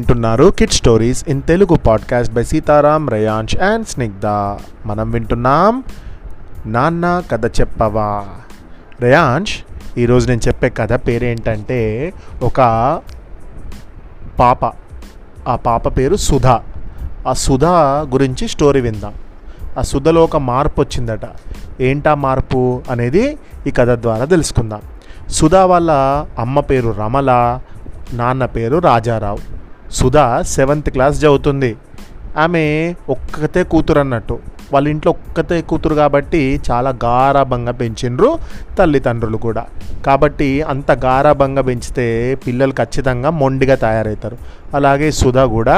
వింటున్నారు kid stories in Telugu podcast by Sitaram, Reyansh and Snigdha. మనం వింటున్నాం నాన్న కథ చెప్పవా. రేయాంష్, ఈరోజు నేను చెప్పే కథ పేరేంటంటే ఒక పాప. ఆ పాప పేరు సుధా. ఆ సుధా గురించి స్టోరీ విందాం. ఆ సుధలో ఒక మార్పు వచ్చిందట. ఏంటా మార్పు అనేది ఈ కథ ద్వారా తెలుసుకుందాం. సుధా వాళ్ళ అమ్మ పేరు రమల, నాన్న పేరు రాజారావు. సుధా 7th క్లాస్ చదువుతుంది. ఆమె ఒక్కతే కూతురు అన్నట్టు. వాళ్ళ ఇంట్లో ఒక్కతే కూతురు కాబట్టి చాలా గారాబంగా పెంచిండ్రు తల్లిదండ్రులు కూడా. కాబట్టి అంత గారాబంగా పెంచితే పిల్లలు ఖచ్చితంగా మొండిగా తయారవుతారు. అలాగే సుధా కూడా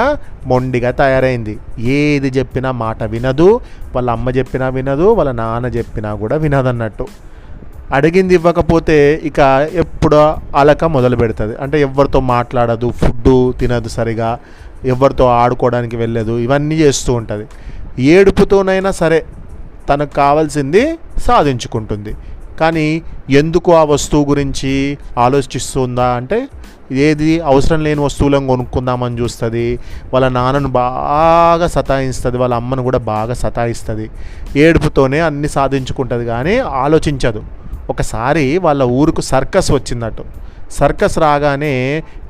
మొండిగా తయారైంది. ఏది చెప్పినా మాట వినదు. వాళ్ళ అమ్మ చెప్పినా వినదు, వాళ్ళ నాన్న చెప్పినా కూడా వినదన్నట్టు. అడిగింది ఇవ్వకపోతే ఇక ఎప్పుడు అలక మొదలు పెడుతుంది. అంటే ఎవరితో మాట్లాడదు, ఫుడ్డు తినదు సరిగా, ఎవరితో ఆడుకోవడానికి వెళ్ళదు, ఇవన్నీ చేస్తూ ఉంటుంది. ఏడుపుతోనైనా సరే తనకు కావాల్సింది సాధించుకుంటుంది. కానీ ఎందుకు ఆ వస్తువు గురించి ఆలోచిస్తుందా అంటే ఏది అవసరం లేని వస్తువులను కొనుక్కుందామని చూస్తుంది. వాళ్ళ నాన్నను బాగా సతాయిస్తుంది, వాళ్ళ అమ్మను కూడా బాగా సతాయిస్తుంది. ఏడుపుతోనే అన్ని సాధించుకుంటుంది కానీ ఆలోచించదు. ఒకసారి వాళ్ళ ఊరుకు సర్కస్ వచ్చిందట. సర్కస్ రాగానే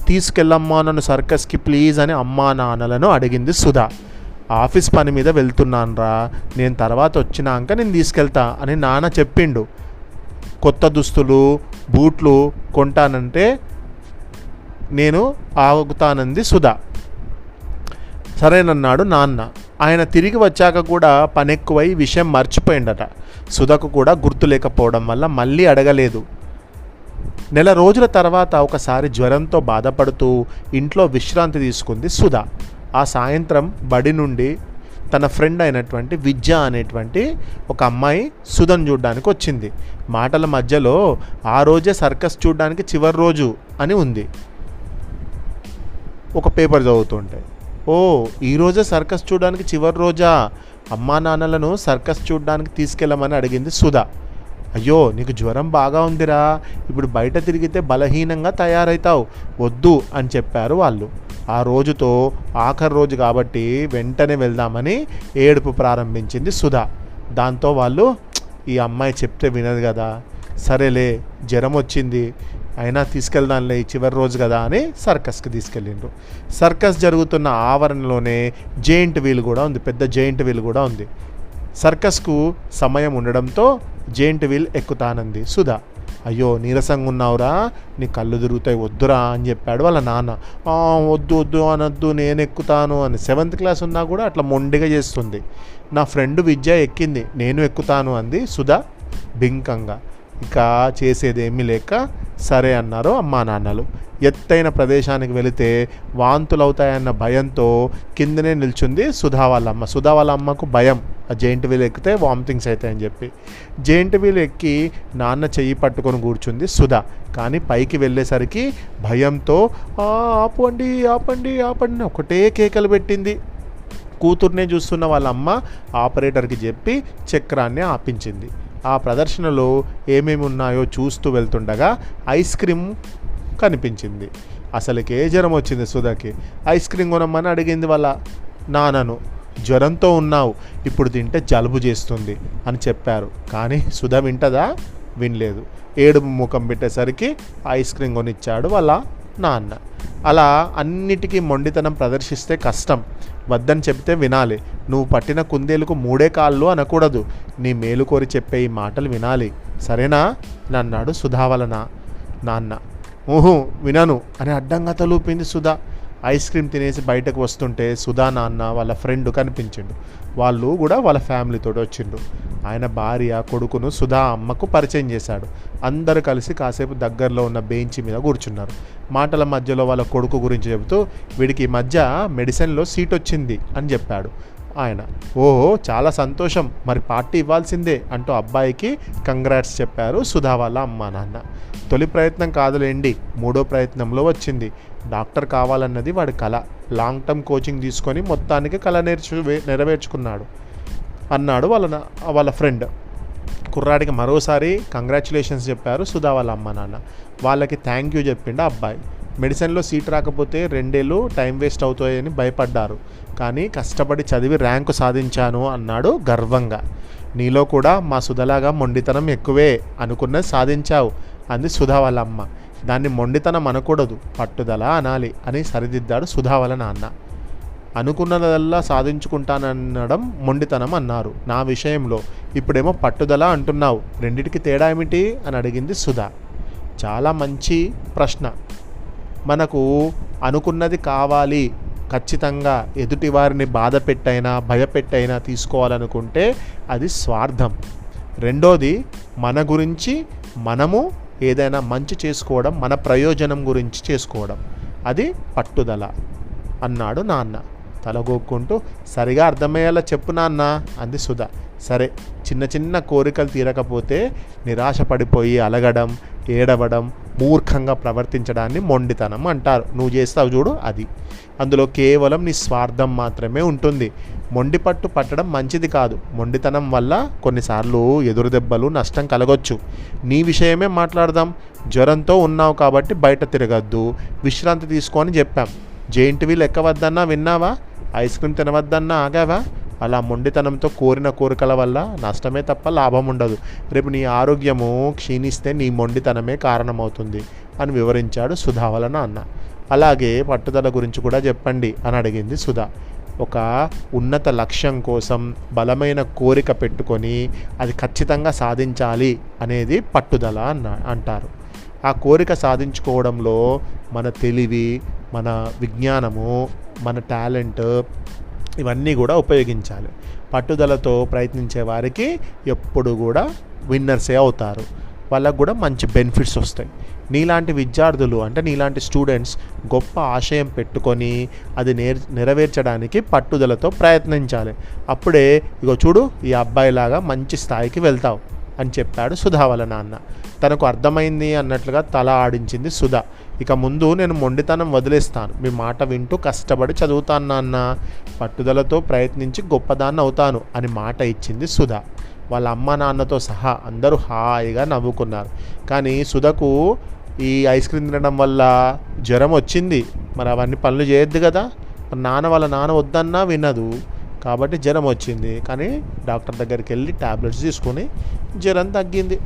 తీసుకెళ్ళమ్మా నన్ను సర్కస్కి ప్లీజ్ అని అమ్మా నాన్నలను అడిగింది సుధా. ఆఫీస్ పని మీద వెళ్తున్నాను రా, నేను తర్వాత వచ్చినాక నేను తీసుకెళ్తా అని నాన్న చెప్పిండు. కొత్త దుస్తులు బూట్లు కొంటానంటే నేను ఆగుతానంది సుధా. సరేనన్నాడు నాన్న. ఆయన తిరిగి వచ్చాక కూడా పని ఎక్కువై విషయం మర్చిపోయిందట. సుధకు కూడా గుర్తు లేకపోవడం వల్ల మళ్ళీ అడగలేదు. నెల రోజుల తర్వాత ఒకసారి జ్వరంతో బాధపడుతూ ఇంట్లో విశ్రాంతి తీసుకుంది సుధా. ఆ సాయంత్రం బడి నుండి తన ఫ్రెండ్ అయినటువంటి విద్య అనేటువంటి ఒక అమ్మాయి సుధను చూడడానికి వచ్చింది. మాటల మధ్యలో ఆ రోజే సర్కస్ చూడడానికి చివరి రోజు అని ఉంది. ఒక పేపర్ చదువుతుంటే, ఓ ఈరోజే సర్కస్ చూడడానికి చివరి రోజా, అమ్మా నాన్నలను సర్కస్ చూడడానికి తీసుకెళ్ళమని అడిగింది సుధా. అయ్యో నీకు జ్వరం బాగా ఉందిరా, ఇప్పుడు బయట తిరిగితే బలహీనంగా తయారవుతావు, వద్దు అని చెప్పారు వాళ్ళు. ఆ రోజుతో ఆఖరి రోజు కాబట్టి వెంటనే వెళ్దామని ఏడుపు ప్రారంభించింది సుధా. దాంతో వాళ్ళు ఈ అమ్మాయి చెప్తే వినదు కదా, సరేలే జ్వరం వచ్చింది అయినా తీసుకెళ్దాంలే ఈ చివరి రోజు కదా అని సర్కస్కి తీసుకెళ్ళిండ్రు. సర్కస్ జరుగుతున్న ఆవరణలోనే జెయింట్ వీల్ కూడా ఉంది, పెద్ద జెయింట్ వీల్ కూడా ఉంది. సర్కస్కు సమయం ఉండడంతో జెయింట్ వీల్ ఎక్కుతానంది సుధా. అయ్యో నీరసంగా ఉన్నావురా, నీ కళ్ళు తిరుగుతాయి, వద్దురా అని చెప్పాడు వాళ్ళ నాన్న. వద్దు వద్దు అనొద్దు, నేను ఎక్కుతాను అని. 7th క్లాస్ ఉన్నా కూడా అట్లా మొండిగా చేస్తుంది. నా ఫ్రెండ్ విద్య ఎక్కింది, నేను ఎక్కుతాను అంది సుధా బింకంగా. ఇక చేసేదేమీ లేక సరే అన్నారు అమ్మా నాన్నలు. ఎత్తైన ప్రదేశానికి వెళితే వాంతులు అవుతాయన్న భయంతో కిందనే నిల్చుంది సుధా వాళ్ళ అమ్మ. సుధా వాళ్ళ అమ్మకు భయం, ఆ జెయింట్ వీల్ ఎక్కితే వామిటింగ్స్ అవుతాయని చెప్పి. జెయింట్ వీల్ ఎక్కి నాన్న చెయ్యి పట్టుకొని కూర్చుంది సుధా. కానీ పైకి వెళ్ళేసరికి భయంతో ఆపండి ఆపండి ఆపండి ఒకటే కేకలు పెట్టింది. కూతుర్నే చూస్తున్న వాళ్ళ అమ్మ ఆపరేటర్కి చెప్పి చక్రాన్ని ఆపించింది. ఆ ప్రదర్శనలో ఏమేమి ఉన్నాయో చూస్తూ వెళ్తుండగా ఐస్ క్రీమ్ కనిపించింది. అసలుకే జ్వరం వచ్చింది సుధకి. ఐస్ క్రీమ్ కొనమ్మని అడిగింది వాళ్ళ నాన్నను. జ్వరంతో ఉన్నావు, ఇప్పుడు తింటే జలుబు చేస్తుంది అని చెప్పారు. కానీ సుధ వింటదా? వినలేదు. ఏడుపు ముఖం పెట్టేసరికి ఐస్ క్రీమ్ కొనిచ్చాడు వాళ్ళ నాన్న. అలా అన్నిటికీ మొండితనం ప్రదర్శిస్తే కష్టం. వద్దని చెప్తే వినాలి. నువ్వు పట్టిన కుందేలుకు 3 కాళ్ళు అనకూడదు. నీ మేలు కోరి చెప్పే ఈ మాటలు వినాలి, సరేనా అని అన్నాడు సుధా వాళ్ళ నాన్న. ఊహు వినను అని అడ్డంగా తలూపింది సుధా. ఐస్ క్రీమ్ తినేసి బయటకు వస్తుంటే సుధా నాన్న వాళ్ళ ఫ్రెండ్ కనిపించిండు. వాళ్ళు కూడా వాళ్ళ ఫ్యామిలీతో వచ్చిండు. ఆయన భార్య కొడుకును సుధా అమ్మకు పరిచయం చేశాడు. అందరూ కలిసి కాసేపు దగ్గరలో ఉన్న బెంచ్ మీద కూర్చున్నారు. మాటల మధ్యలో వాళ్ళ కొడుకు గురించి చెబుతూ వీడికి ఈ మధ్య మెడిసిన్లో సీట్ వచ్చింది అని చెప్పాడు ఆయన. ఓహో చాలా సంతోషం, మరి పార్టీ ఇవ్వాల్సిందే అంటూ అబ్బాయికి కంగ్రాట్స్ చెప్పారు సుధా వాళ్ళ అమ్మా నాన్న. తొలి ప్రయత్నం కాదులేండి, 3వ ప్రయత్నంలో వచ్చింది. డాక్టర్ కావాలన్నది వాడి కళ. లాంగ్ టర్మ్ కోచింగ్ తీసుకొని మొత్తానికి కళ నెరవేర్చుకున్నాడు అన్నాడు వాళ్ళ ఫ్రెండ్. కుర్రాడికి మరోసారి కంగ్రాచులేషన్స్ చెప్పారు సుధా వాళ్ళ అమ్మ నాన్న. వాళ్ళకి థ్యాంక్ యూ చెప్పిండు అబ్బాయి. మెడిసిన్లో సీట్ రాకపోతే 2 ఏళ్ళు టైం వేస్ట్ అవుతాయని భయపడ్డారు. కానీ కష్టపడి చదివి ర్యాంకు సాధించాను అన్నాడు గర్వంగా. నీలో కూడా మా సుధలాగా మొండితనం ఎక్కువే, అనుకున్నది సాధించావు అంది సుధా వాళ్ళ అమ్మ. దాన్ని మొండితనం అనకూడదు, పట్టుదల అనాలి అని సరిదిద్దాడు సుధా వాళ్ళ నాన్న. అనుకున్నదల్లా సాధించుకుంటాననడం మొండితనం అన్నారు నా విషయంలో, ఇప్పుడేమో పట్టుదల అంటున్నావు, రెండిటికి తేడా ఏమిటి అని అడిగింది సుధా. చాలా మంచి ప్రశ్న. మనకు అనుకున్నది కావాలి, ఖచ్చితంగా ఎదుటి వారిని బాధ పెట్టైనా భయపెట్టైనా తీసుకోవాలనుకుంటే అది స్వార్థం. రెండోది, మన గురించి మనము ఏదైనా మంచి చేసుకోవడం, మన ప్రయోజనం గురించి చేసుకోవడం, అది పట్టుదల అన్నాడు నాన్న తలగొక్కుంటూ. సరిగా అర్థమయ్యేలా చెప్పు నాన్న అంది సుధా. సరే, చిన్న చిన్న కోరికలు తీరకపోతే నిరాశపడిపోయి అలగడం, ఏడవడం, మూర్ఖంగా ప్రవర్తించడాన్ని మొండితనం అంటారు. నువ్వు చేస్తావు చూడు అది. అందులో కేవలం నీ స్వార్థం మాత్రమే ఉంటుంది. మొండిపట్టు పట్టడం మంచిది కాదు. మొండితనం వల్ల కొన్నిసార్లు ఎదురు దెబ్బలు, నష్టం కలగొచ్చు. నీ విషయమే మాట్లాడదాం. జ్వరంతో ఉన్నావు కాబట్టి బయట తిరగద్దు, విశ్రాంతి తీసుకొని చెప్పాం. జెయింట్ వీల్ ఎక్కవద్దన్నా విన్నావా? ఐస్ క్రీమ్ తినవద్దన్నా ఆగావా? అలా మొండితనంతో కోరిన కోరికల వల్ల నష్టమే తప్ప లాభం ఉండదు. రేపు నీ ఆరోగ్యము క్షీణిస్తే నీ మొండితనమే కారణమవుతుంది అని వివరించాడు సుధా వాళ్ళ నాన్న. అలాగే పట్టుదల గురించి కూడా చెప్పండి అని అడిగింది సుధా. ఒక ఉన్నత లక్ష్యం కోసం బలమైన కోరిక పెట్టుకొని అది ఖచ్చితంగా సాధించాలి అనేది పట్టుదల అంటారు. ఆ కోరిక సాధించుకోవడంలో మన తెలివి, మన విజ్ఞానము, మన టాలెంట్ ఇవన్నీ కూడా ఉపయోగించాలి. పట్టుదలతో ప్రయత్నించే వారికి ఎప్పుడు కూడా విన్నర్సే అవుతారు. వాళ్ళకు కూడా మంచి బెనిఫిట్స్ వస్తాయి. నీలాంటి విద్యార్థులు అంటే నీలాంటి స్టూడెంట్స్ గొప్ప ఆశయం పెట్టుకొని అది నెరవేర్చడానికి పట్టుదలతో ప్రయత్నించాలి. అప్పుడే ఇగో చూడు ఈ అబ్బాయిలాగా మంచి స్థాయికి వెళ్తావు అని చెప్పాడు సుధా వాళ్ళ నాన్న. తనకు అర్థమైంది అన్నట్లుగా తల ఆడించింది సుధా. ఇక ముందు నేను మొండితనం వదిలేస్తాను, మీ మాట వింటూ కష్టపడి చదువుతాను నాన్న, పట్టుదలతో ప్రయత్నించి గొప్పదాన్ని అవుతాను అని మాట ఇచ్చింది సుధా. వాళ్ళ అమ్మ నాన్నతో సహా అందరూ హాయిగా నవ్వుకున్నారు. కానీ సుధకు ఈ ఐస్ క్రీమ్ తినడం వల్ల జ్వరం వచ్చింది. మరి అవన్నీ పనులు చేయొద్దు కదా. వాళ్ళ నాన్న వద్దన్నా వినదు కాబట్టి జ్వరం వచ్చింది. కానీ డాక్టర్ దగ్గరికి వెళ్ళి ట్యాబ్లెట్స్ తీసుకొని జ్వరం తగ్గింది.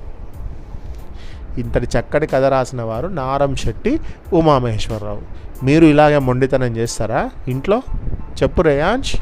ఇంతటి చక్కటి కథ రాసిన వారు నారంశెట్టి ఉమామహేశ్వరరావు. మీరు ఇలాగే మొండితనం చేస్తారా ఇంట్లో? చెప్పు రేయాంష్.